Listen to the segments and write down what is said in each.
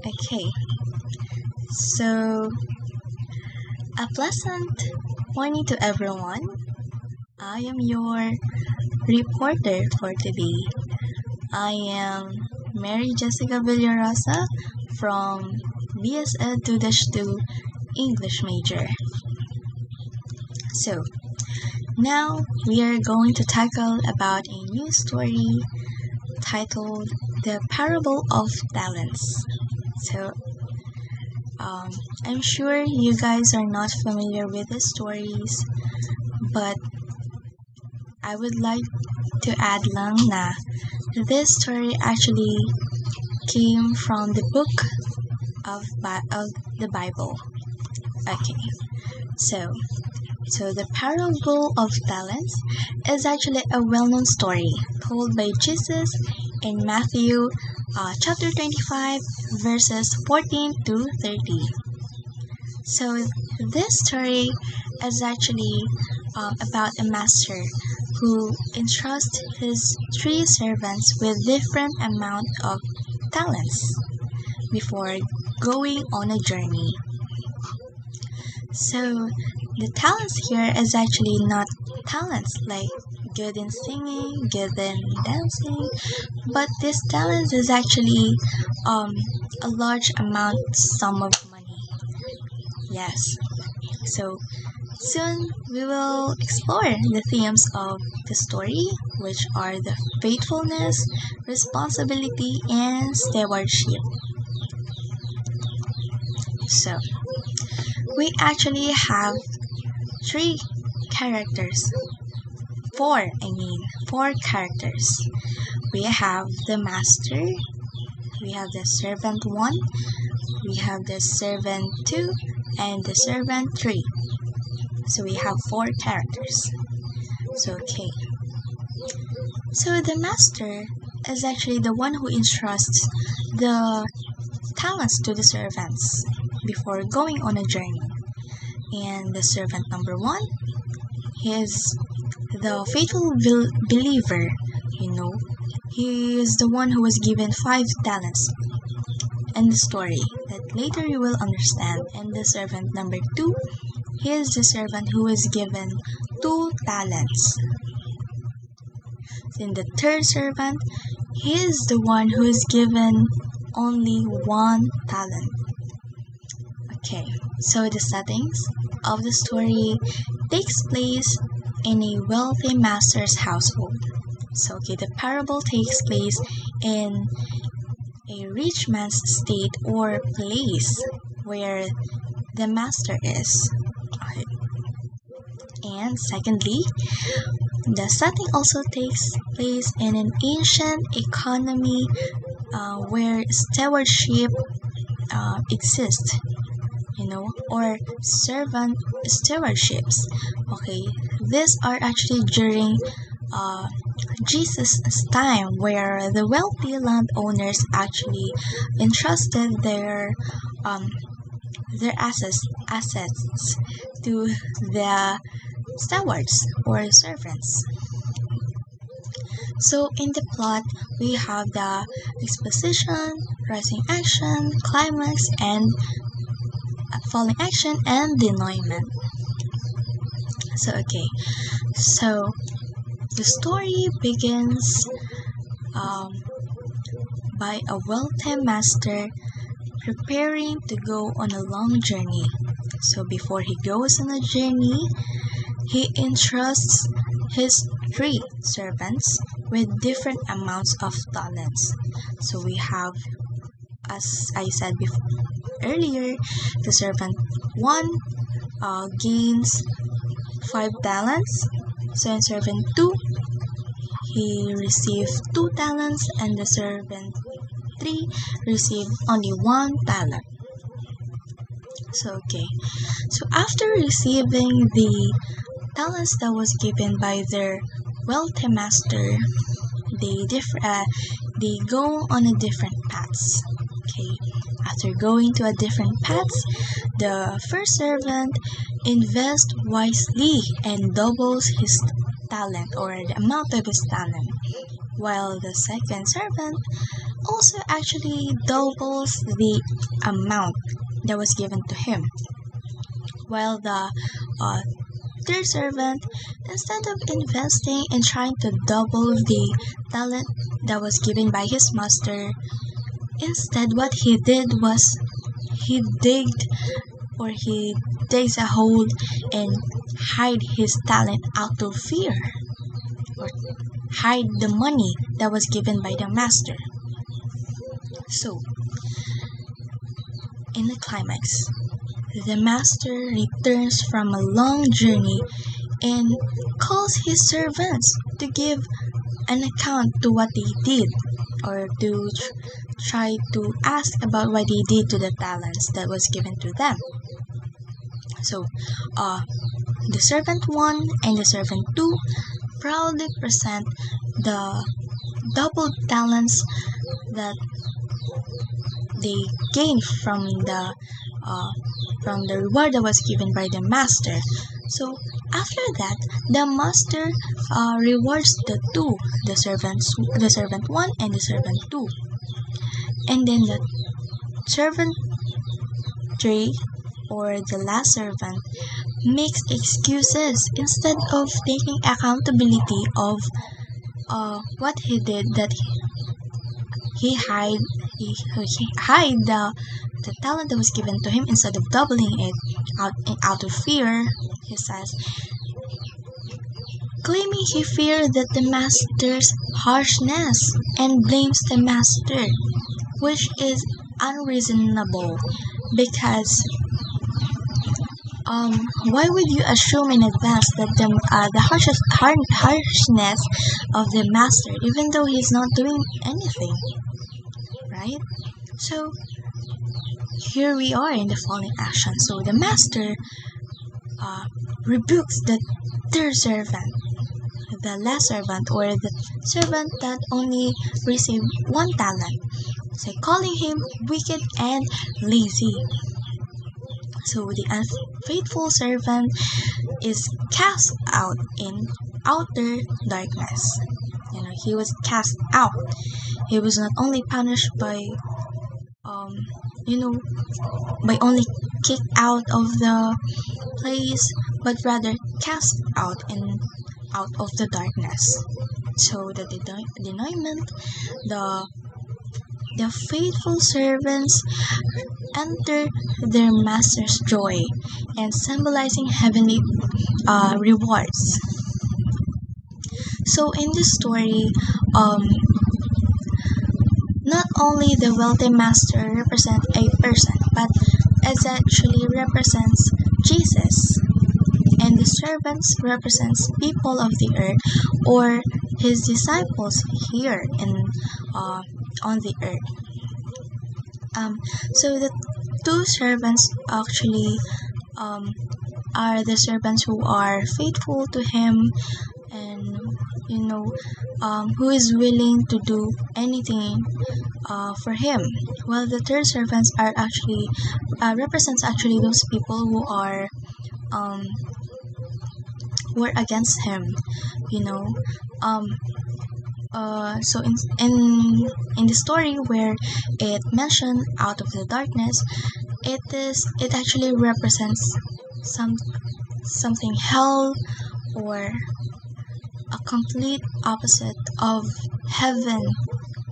Okay, so a pleasant morning to everyone. I am your reporter for today. I am Mary Jessica Villarosa from BS Ed 2-2 English major. So, now we are going to tackle about a new story titled The Parable of Talents. So, I'm sure you guys are not familiar with the stories, but I would like to add lang na this story actually came from the book of the Bible. Okay, so the parable of talents is actually a well-known story told by Jesus in Matthew chapter 25 verses 14 to 30. So this story is actually about a master who entrusts his 3 servants with different amount of talents before going on a journey. So the talents here is actually not talents like good in singing, good in dancing, but this talent is actually a large amount sum of money. Yes. So soon we will explore the themes of the story, which are the faithfulness, responsibility, and stewardship. So we actually have 3 characters. 4 characters. We have the master, we have the servant 1, we have the servant 2, and the servant 3. So we have 4 characters. So okay. So the master is actually the one who entrusts the talents to the servants before going on a journey. And the servant number 1, he is the faithful believer, He is the one who was given 5 talents in the story that later you will understand. And the servant number 2, he is the servant who was given 2 talents. Then the third servant, he is the one who is given only 1 talent. Okay, so the settings of the story takes place in a wealthy master's household. So the parable takes place in a rich man's estate or place where the master is. Okay. And secondly, the setting also takes place in an ancient economy where stewardship exists, or servant stewardships. Okay, these are actually during Jesus' time, where the wealthy landowners actually entrusted their assets to the stewards or servants. So in the plot, we have the exposition, rising action, climax, and falling action, and denouement. So the story begins by a wealthy master preparing to go on a long journey. So before he goes on a journey, he entrusts his 3 servants with different amounts of talents. So we have, as I said earlier, the servant 1 gains 5 talents. So in servant 2, he received 2 talents, and the servant 3 received only 1 talent. So after receiving the talents that was given by their wealthy master, they go on a different paths. After going to a different paths, the first servant invests wisely and doubles his talent, or the amount of his talent, while the second servant also actually doubles the amount that was given to him, while the uh, third servant, instead of investing and trying to double the talent that was given by his master, instead what he did was he digged or he digs a hole and hide his talent out of fear, or hide the money that was given by the master. So, in the climax, the master returns from a long journey and calls his servants to give an account to what they did, or to try to ask about what they did to the talents that was given to them. So, the servant 1 and the servant 2 proudly present the double talents that they gained from the reward that was given by the master. So after that, the master rewards the servant 1 and the servant 2, and then the servant 3, or the last servant, makes excuses instead of taking accountability of what he did, that he hide the talent that was given to him. Instead of doubling it out of fear, he says, claiming he feared that the master's harshness, and blames the master, which is unreasonable, because why would you assume in advance that the harshness of the master, even though he's not doing anything, right? So here we are in the following action. So the master rebukes the third servant, the last servant, or the servant that only received 1 talent, so calling him wicked and lazy. So the unfaithful servant is cast out in outer darkness. He was cast out. He was not only punished by by only kicked out of the place, but rather cast out of the darkness. So the denouement, the faithful servants enter their master's joy, and symbolizing heavenly rewards. So in this story, not only the wealthy master represents a person, but it actually represents Jesus, and the servants represents people of the earth, or his disciples here on the earth. So the 2 servants actually are the servants who are faithful to him, and who is willing to do anything for him, while the third servants are actually represents actually those people who are against him. So in the story where it mentioned out of the darkness, it actually represents something hell, or a complete opposite of heaven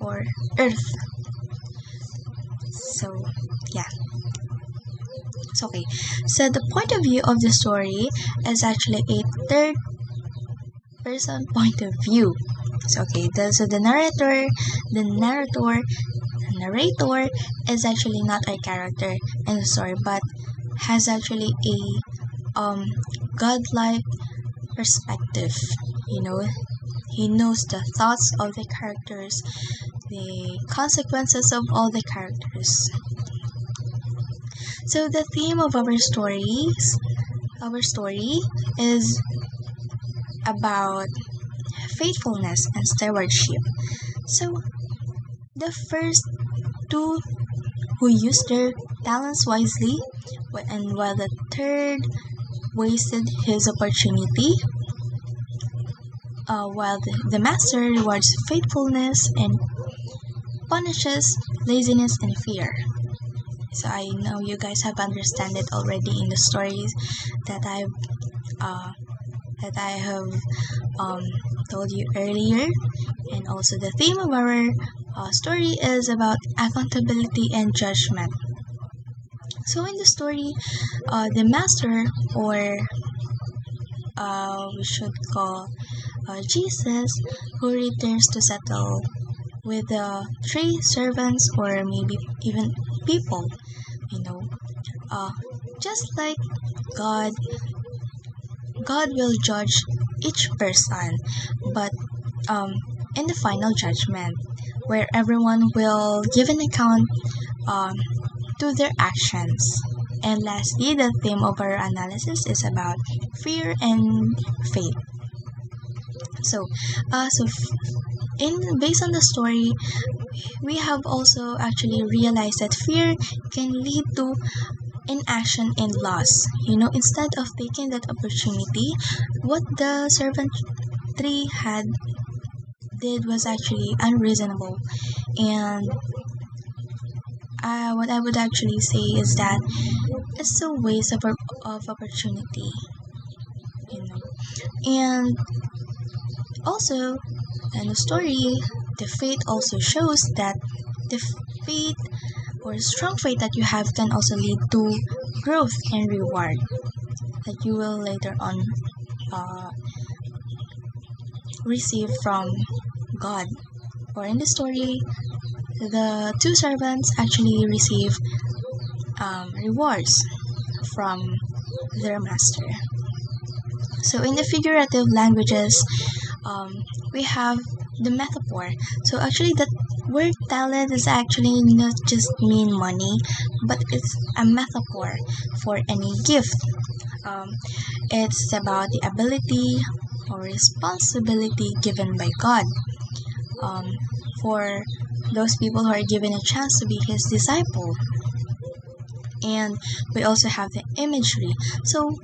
or earth. So yeah, it's okay. So the point of view of the story is actually a third person point of view. So so the narrator is actually not a character in the story, but has actually a godlike perspective. He knows the thoughts of the characters, the consequences of all the characters. So the theme of our story is about faithfulness and stewardship. So the first 2 who used their talents wisely, and while the third wasted his opportunity, while the master rewards faithfulness and punishes laziness and fear. So I know you guys have understand it already in the stories that uh, I have um, told you earlier, and also the theme of our story is about accountability and judgment. So in the story, the master, or we should call Jesus, who returns to settle with the three servants, or maybe even people, you know, uh, just like God, God will judge each person, but in the final judgment, where everyone will give an account um, to their actions. And lastly, the theme of our analysis is about fear and faith. So, in based on the story, we have also actually realized that fear can lead to inaction and loss. Instead of taking that opportunity, what the servant three had did was actually unreasonable. And what I would actually say is that it's a waste of opportunity. You know, and also in the story, the faith also shows that the faith or strong faith that you have can also lead to growth and reward that you will later on receive from God. Or in the story, the two servants actually receive rewards from their master. So in the figurative languages, we have the metaphor. So actually, that word talent is actually not just mean money, but it's a metaphor for any gift. It's about the ability or responsibility given by God for those people who are given a chance to be His disciple. And we also have the imagery. So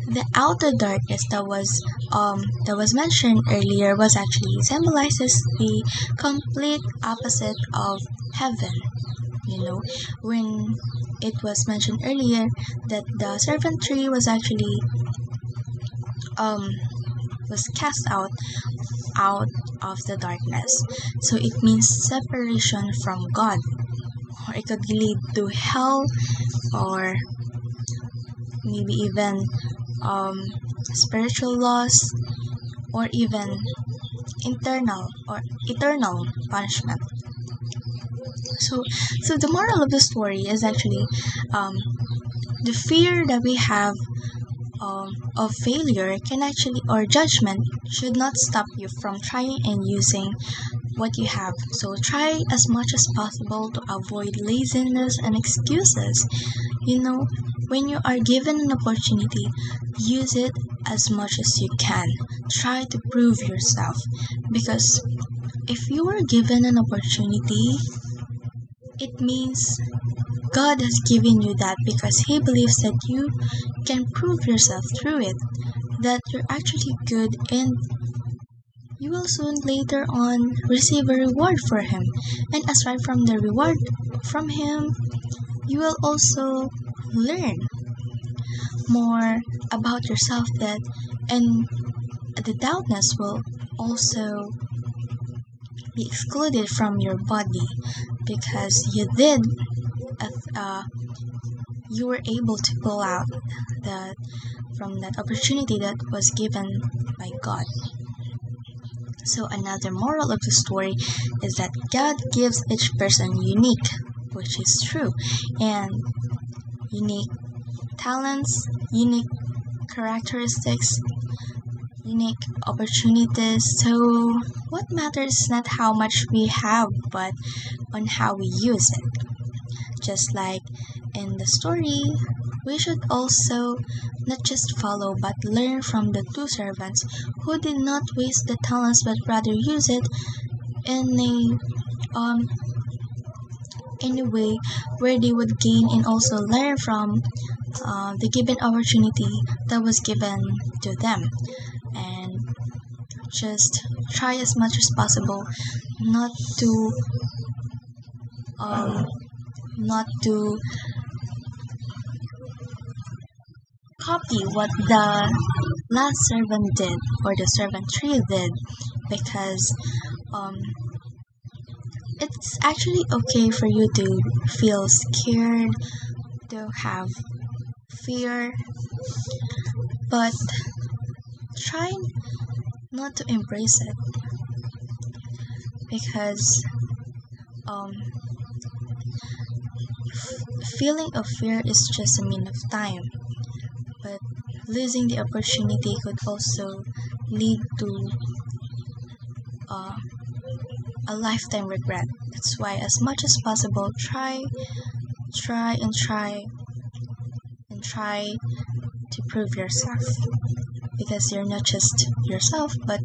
the outer darkness that was mentioned earlier was actually symbolizes the complete opposite of heaven. When it was mentioned earlier that the servant tree was actually was cast out of the darkness. So it means separation from God, or it could lead to hell, or maybe even spiritual loss, or even eternal punishment. So the moral of the story is actually the fear that we have of failure can actually, or judgment, should not stop you from trying and using what you have. So try as much as possible to avoid laziness and excuses. When you are given an opportunity, use it as much as you can. Try to prove yourself, because if you are given an opportunity, it means God has given you that because He believes that you can prove yourself through it, that you're actually good, and you will soon later on receive a reward for Him. And aside from the reward from Him, you will also learn more about yourself, and the doubtness will also be excluded from your body, because you were able to pull out from that opportunity that was given by God. So another moral of the story is that God gives each person unique, which is true, and unique talents, unique characteristics, unique opportunities. So what matters is not how much we have, but on how we use it. Just like in the story, we should also not just follow but learn from the two servants who did not waste the talents but rather use it in a way where they would gain and also learn from the given opportunity that was given to them. And just try as much as possible not to um not to copy what the last servant did or the servant 3 did, because um it's actually okay for you to feel scared, to have fear, but try not to embrace it, because um feeling of fear is just a mean of time, but losing the opportunity could also lead to uh, a lifetime regret. That's why, as much as possible, try and try to prove yourself, because you're not just yourself, but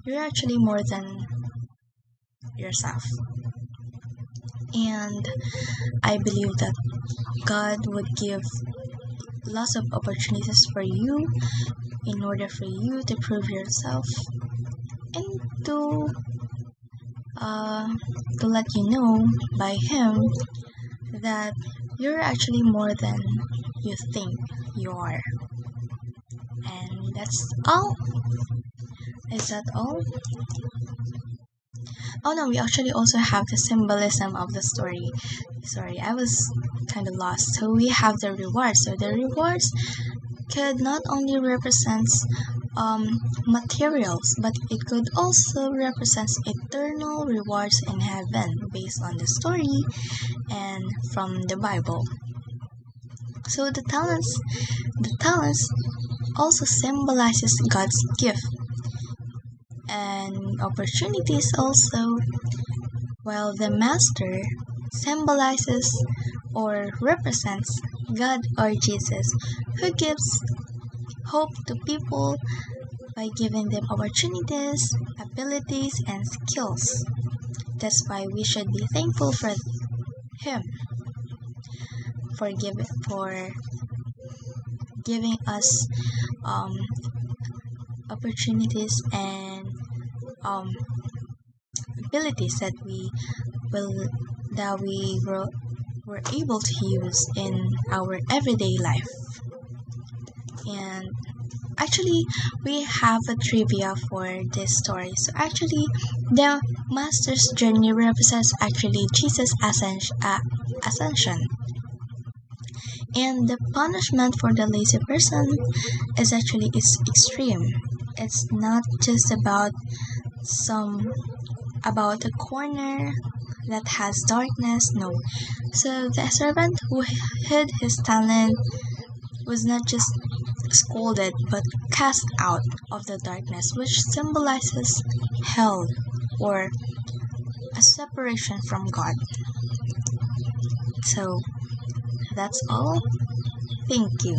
you're actually more than yourself. And I believe that God would give lots of opportunities for you in order for you to prove yourself and to let you know by Him that you're actually more than you think you are. And that's all. Is that all? Oh no, we actually also have the symbolism of the story. Sorry, I was kind of lost. So we have the rewards. So the rewards could not only represent materials, but it could also represent eternal rewards in heaven based on the story and from the Bible. So the talents also symbolizes God's gift and opportunities also, while the master symbolizes or represents God or Jesus, who gives hope to people by giving them opportunities, abilities, and skills. That's why we should be thankful for Him for giving us um, opportunities and abilities will that we were able to use in our everyday life. And actually, we have a trivia for this story. So actually, the master's journey represents actually Jesus' ascension. And the punishment for the lazy person is extreme. It's not just about a corner that has darkness. No. So the servant who hid his talent was not just scolded but cast out of the darkness, which symbolizes hell or a separation from God. So that's all. Thank you.